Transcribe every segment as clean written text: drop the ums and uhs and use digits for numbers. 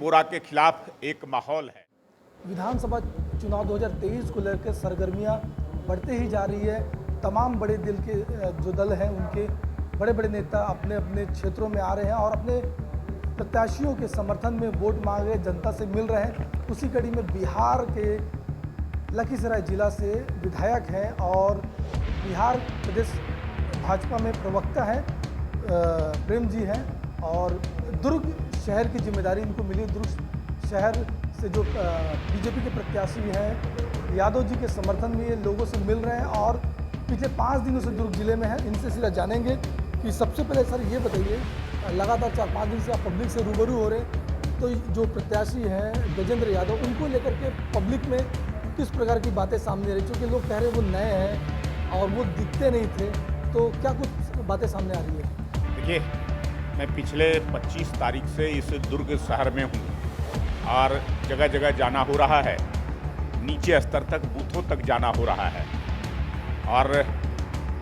बोरा के खिलाफ एक माहौल है। विधानसभा चुनाव 2023 को लेकर सरगर्मियां बढ़ते ही जा रही है। तमाम बड़े दिल के जो दल हैं उनके बड़े बड़े नेता अपने अपने क्षेत्रों में आ रहे हैं और अपने प्रत्याशियों के समर्थन में वोट मांग रहे जनता से मिल रहे हैं। उसी कड़ी में बिहार के लखीसराय जिला से विधायक हैं और बिहार प्रदेश भाजपा में प्रवक्ता हैं प्रेम जी हैं और दुर्ग शहर की जिम्मेदारी इनको मिली। दुर्ग शहर से जो बीजेपी के प्रत्याशी हैं यादव जी के समर्थन में ये लोगों से मिल रहे हैं और पिछले 5 दिनों से दुर्ग जिले में हैं। इनसे सीधा जानेंगे कि सबसे पहले सर ये बताइए, लगातार 4-5 दिन से आप पब्लिक से रूबरू हो रहे हैं, तो जो प्रत्याशी हैं गजेंद्र यादव उनको लेकर के पब्लिक में किस प्रकार की बातें सामने आ रही? क्योंकि लोग कह रहे हैं वो नए हैं और वो दिखते नहीं थे, तो क्या कुछ बातें सामने आ रही है? देखिए, मैं पिछले 25 तारीख से इस दुर्ग शहर में हूँ और जगह जगह जाना हो रहा है, नीचे स्तर तक बूथों तक जाना हो रहा है और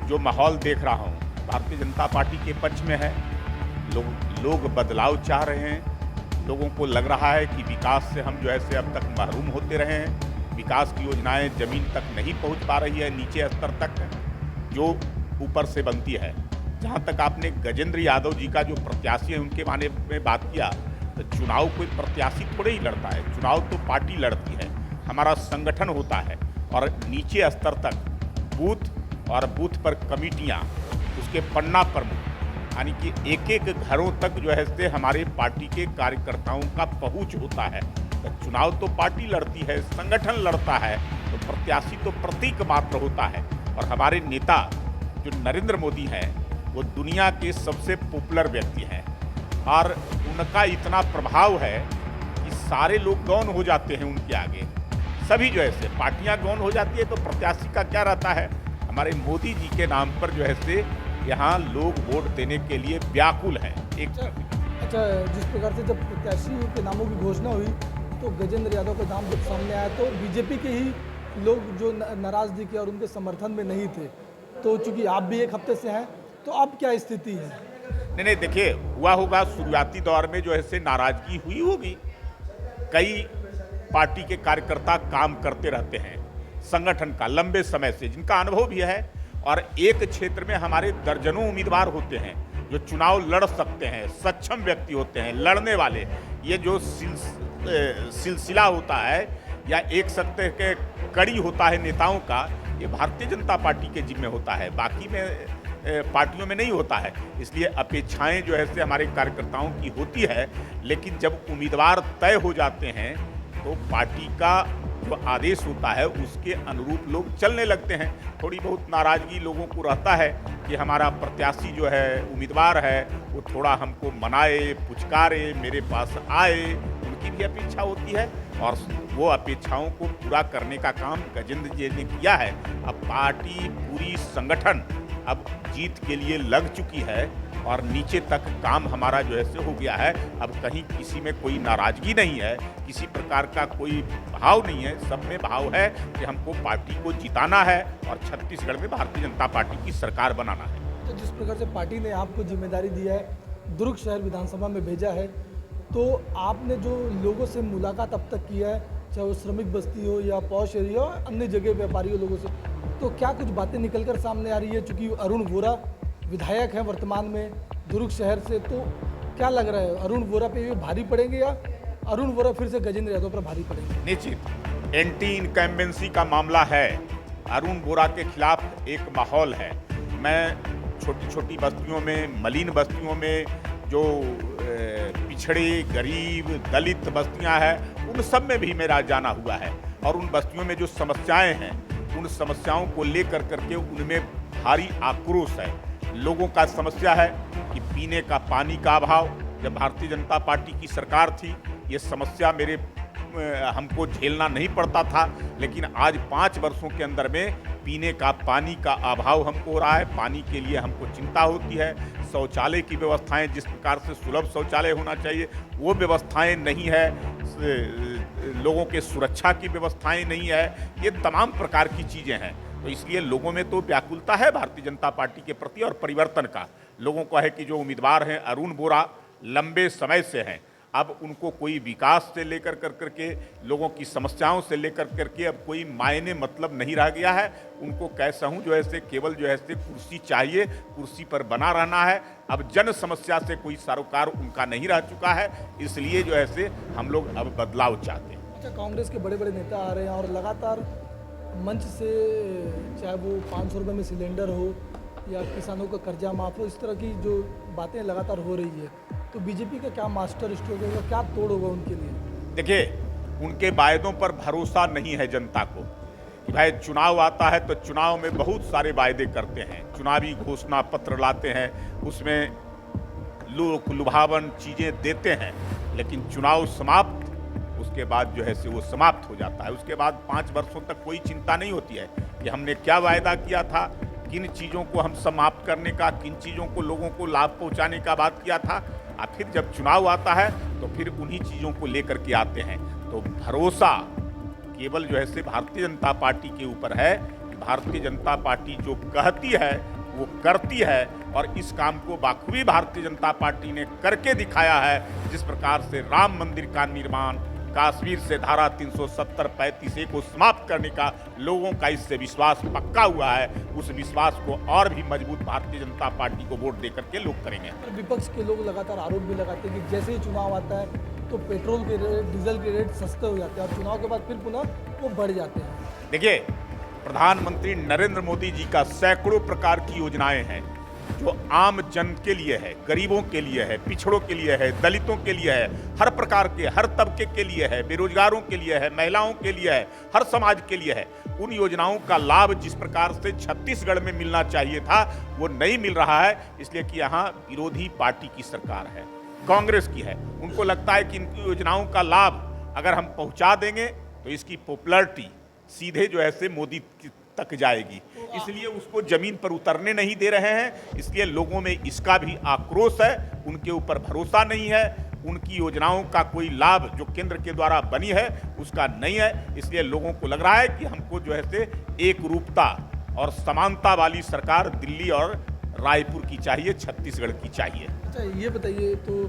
जो माहौल देख रहा हूँ भारतीय जनता पार्टी के पक्ष में है। लोग बदलाव चाह रहे हैं। लोगों को लग रहा है कि विकास से हम जो है से अब तक महरूम होते रहे हैं। विकास की योजनाएं जमीन तक नहीं पहुंच पा रही है, नीचे स्तर तक जो ऊपर से बनती है। जहां तक आपने गजेंद्र यादव जी का जो प्रत्याशी है उनके बारे में बात किया, तो चुनाव कोई प्रत्याशी थोड़े ही लड़ता है, चुनाव तो पार्टी लड़ती है, हमारा संगठन होता है और नीचे स्तर तक बूथ और बूथ पर कमेटियां, उसके पन्ना प्रमुख, यानी कि एक एक घरों तक जो है से हमारे पार्टी के कार्यकर्ताओं का पहुंच होता है। तो चुनाव तो पार्टी लड़ती है, संगठन लड़ता है, तो प्रत्याशी तो प्रतीक मात्र होता है। और हमारे नेता जो नरेंद्र मोदी हैं वो दुनिया के सबसे पॉपुलर व्यक्ति हैं और उनका इतना प्रभाव है कि सारे लोग गौन हो जाते हैं उनके आगे। सभी जो है से पार्टियां गौन हो जाती है, तो प्रत्याशी का क्या रहता है? हमारे मोदी जी के नाम पर जो है से यहाँ लोग वोट देने के लिए व्याकुल हैं। अच्छा, जिस प्रकार से जब प्रत्याशी के नामों की घोषणा हुई तो गजेंद्र यादव का नाम जब सामने आया तो बीजेपी के ही लोग जो नाराज दिखे और उनके समर्थन में नहीं थे, तो चूंकि आप भी एक हफ्ते से हैं, तो अब क्या स्थिति है? नहीं, देखिए, हुआ होगा शुरुआती दौर में जो है से नाराजगी हुई होगी। कई पार्टी के कार्यकर्ता काम करते रहते हैं संगठन का लंबे समय से, जिनका अनुभव भी है और एक क्षेत्र में हमारे दर्जनों उम्मीदवार होते हैं जो चुनाव लड़ सकते हैं, सक्षम व्यक्ति होते हैं लड़ने वाले। ये जो सिलसिला होता है या एक सकते के कड़ी होता है नेताओं का, ये भारतीय जनता पार्टी के जिम्मे होता है, बाकी में पार्टियों में नहीं होता है। इसलिए अपेक्षाएं जो है से हमारे कार्यकर्ताओं की होती है, लेकिन जब उम्मीदवार तय हो जाते हैं तो पार्टी का जो आदेश होता है उसके अनुरूप लोग चलने लगते हैं। थोड़ी बहुत नाराजगी लोगों को रहता है कि हमारा प्रत्याशी जो है, उम्मीदवार है, वो थोड़ा हमको मनाए, पुचकारे, मेरे पास आए, उनकी भी अपेक्षा होती है और वो अपेक्षाओं को पूरा करने का काम गजेंद्र जी ने किया है। अब पार्टी पूरी संगठन अब जीत के लिए लग चुकी है और नीचे तक काम हमारा जो है से हो गया है। अब कहीं किसी में कोई नाराजगी नहीं है, किसी प्रकार का कोई भाव नहीं है, सब में भाव है कि हमको पार्टी को जिताना है और छत्तीसगढ़ में भारतीय जनता पार्टी की सरकार बनाना है। तो जिस प्रकार से पार्टी ने आपको जिम्मेदारी दिया है, दुर्ग शहर विधानसभा में भेजा है, तो आपने जो लोगों से मुलाकात अब तक किया है, चाहे वो श्रमिक बस्ती हो या पॉश एरिया हो, अन्य जगह व्यापारियों लोगों से, तो क्या कुछ बातें निकल कर सामने आ रही है? चूँकि अरुण वोरा विधायक हैं वर्तमान में दुर्ग शहर से, तो क्या लग रहा है, अरुण वोरा पे ये भारी पड़ेंगे या अरुण वोरा फिर से गजेंद्र यादव पर भारी पड़ेंगे? निश्चित एंटी इनकम्बेंसी का मामला है, अरुण वोरा के खिलाफ एक माहौल है। मैं छोटी छोटी बस्तियों में, मलिन बस्तियों में, जो पिछड़े गरीब दलित बस्तियां हैं, उन सब में भी मेरा जाना हुआ है और उन बस्तियों में जो समस्याएं हैं, उन समस्याओं को लेकर करके उनमें भारी आक्रोश है। लोगों का समस्या है कि पीने का पानी का अभाव। जब भारतीय जनता पार्टी की सरकार थी, ये समस्या हमको झेलना नहीं पड़ता था, लेकिन आज 5 वर्षों के अंदर में पीने का पानी का अभाव हमको हो रहा है। पानी के लिए हमको चिंता होती है। शौचालय की व्यवस्थाएं, जिस प्रकार से सुलभ शौचालय होना चाहिए, वो व्यवस्थाएं नहीं है। लोगों के सुरक्षा की व्यवस्थाएं नहीं है। ये तमाम प्रकार की चीज़ें हैं। तो इसलिए लोगों में तो व्याकुलता है भारतीय जनता पार्टी के प्रति और परिवर्तन का। लोगों को है कि जो उम्मीदवार हैं अरुण वोरा लंबे समय से हैं अब उनको कोई विकास से लेकर करके लोगों की समस्याओं से लेकर करके अब कोई मायने मतलब नहीं रह गया है। उनको कैसा हूँ जो है से केवल जो है से कुर्सी चाहिए, कुर्सी पर बना रहना है। अब जन समस्या से कोई सरोकार उनका नहीं रह चुका है, इसलिए जो है से हम लोग अब बदलाव चाहते हैं। अच्छा, कांग्रेस के बड़े बड़े नेता आ रहे हैं और लगातार मंच से, चाहे वो 500 रुपये में सिलेंडर हो या किसानों का कर्जा माफ हो, इस तरह की जो बातें लगातार हो रही है, तो बीजेपी का क्या मास्टर स्ट्रोक होगा, क्या तोड़ होगा उनके लिए? देखिए, उनके वायदों पर भरोसा नहीं है जनता को कि भाई चुनाव आता है तो चुनाव में बहुत सारे वायदे करते हैं, चुनावी घोषणा पत्र लाते हैं, उसमें लुभावन चीज़ें देते हैं, लेकिन चुनाव समाप्त, उसके बाद जो है से वो समाप्त हो जाता है। उसके बाद 5 वर्षों तक कोई चिंता नहीं होती है कि हमने क्या वायदा किया था, किन चीज़ों को हम समाप्त करने का, किन चीज़ों को लोगों को लाभ पहुंचाने का बात किया था। और फिर जब चुनाव आता है तो फिर उन्हीं चीज़ों को लेकर के आते हैं। तो भरोसा केवल जो है से भारतीय जनता पार्टी के ऊपर है कि भारतीय जनता पार्टी जो कहती है वो करती है, और इस काम को बाखूबी भारतीय जनता पार्टी ने करके दिखाया है। जिस प्रकार से राम मंदिर का निर्माण, कश्मीर से धारा 370-35A को समाप्त करने का लोगों का इससे विश्वास पक्का हुआ है, उस विश्वास को और भी मजबूत भारतीय जनता पार्टी को वोट देकर के लोग करेंगे। और विपक्ष के लोग लगातार आरोप भी लगाते हैं कि जैसे ही चुनाव आता है तो पेट्रोल के रेट, डीजल के रेट सस्ते हो जाते हैं और चुनाव के बाद फिर पुनः वो बढ़ जाते हैं। देखिए, प्रधानमंत्री नरेंद्र मोदी जी का सैकड़ों प्रकार की योजनाएं हैं जो आम जन के लिए है, गरीबों के लिए है, पिछड़ों के लिए है, दलितों के लिए है, हर प्रकार के, हर तबके के लिए है, बेरोजगारों के लिए है, महिलाओं के लिए है, हर समाज के लिए है। उन योजनाओं का लाभ जिस प्रकार से छत्तीसगढ़ में मिलना चाहिए था वो नहीं मिल रहा है, इसलिए कि यहाँ विरोधी पार्टी की सरकार है, कांग्रेस की है। उनको लगता है कि इन योजनाओं का लाभ अगर हम पहुँचा देंगे तो इसकी पॉपुलैरिटी सीधे जो है से मोदी तक जाएगी, इसलिए उसको जमीन पर उतरने नहीं दे रहे हैं। इसलिए लोगों में इसका भी आक्रोश है, उनके ऊपर भरोसा नहीं है, उनकी योजनाओं का कोई लाभ जो केंद्र के द्वारा बनी है उसका नहीं है। इसलिए लोगों को लग रहा है कि हमको जो है से एक रूपता और समानता वाली सरकार दिल्ली और रायपुर की चाहिए, छत्तीसगढ़ की चाहिए। अच्छा, ये बताइए, तो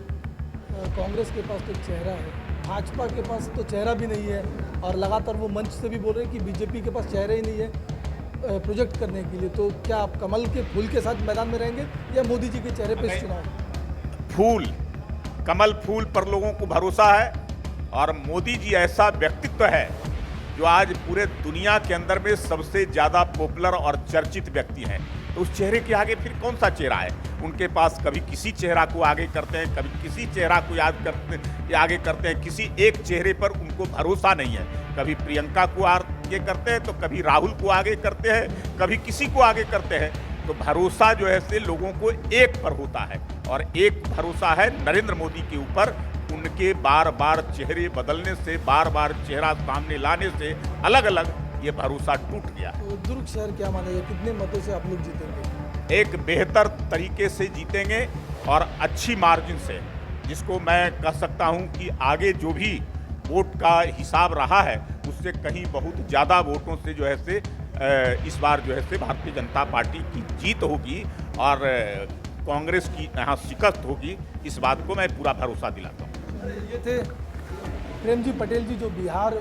कांग्रेस के पास तो चेहरा है, भाजपा के पास तो चेहरा भी नहीं है, और लगातार वो मंच से भी बोल रहे हैं कि बीजेपी के पास चेहरा ही नहीं है प्रोजेक्ट करने के लिए। तो क्या आप कमल के फूल के साथ मैदान में रहेंगे या मोदी जी के चेहरे पे चुनाव? फूल, कमल फूल पर लोगों को भरोसा है, और मोदी जी ऐसा व्यक्तित्व है जो आज पूरे दुनिया के अंदर में सबसे ज़्यादा पॉपुलर और चर्चित व्यक्ति हैं। तो उस चेहरे के आगे फिर कौन सा चेहरा है? उनके पास कभी किसी चेहरा को आगे करते हैं, कभी किसी चेहरा को आगे करते हैं, किसी एक चेहरे पर उनको भरोसा नहीं है। कभी प्रियंका को आगे करते हैं तो कभी राहुल को आगे करते हैं, कभी किसी को आगे करते हैं। तो भरोसा जो है से लोगों को एक पर होता है, और एक भरोसा है नरेंद्र मोदी के ऊपर। उनके बार बार चेहरे बदलने से, बार बार चेहरा सामने लाने से अलग अलग ये भरोसा टूट गया। तो दुर्ग शहर क्या मानेगा, कितने मतों से आप लोग जीतेंगे? एक बेहतर तरीके से जीतेंगे और अच्छी मार्जिन से, जिसको मैं कह सकता हूं कि आगे जो भी वोट का हिसाब रहा है उससे कहीं बहुत ज़्यादा वोटों से जो है से इस बार जो है से भारतीय जनता पार्टी की जीत होगी और कांग्रेस की यहाँ शिकस्त होगी। इस बात को मैं पूरा भरोसा दिलाता हूँ। ये थे प्रेम जी पटेल जी, जो बिहार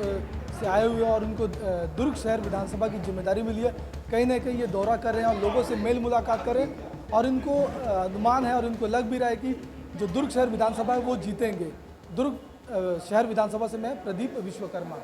से आए हुए हैं और उनको दुर्ग शहर विधानसभा की जिम्मेदारी मिली है। कहीं ना कहीं ये दौरा कर रहे हैं और लोगों से मेल मुलाकात कर रहे हैं, और इनको अनुमान है और इनको लग भी रहा है कि जो दुर्ग शहर विधानसभा है वो जीतेंगे। दुर्ग शहर विधानसभा से मैं प्रदीप विश्वकर्मा।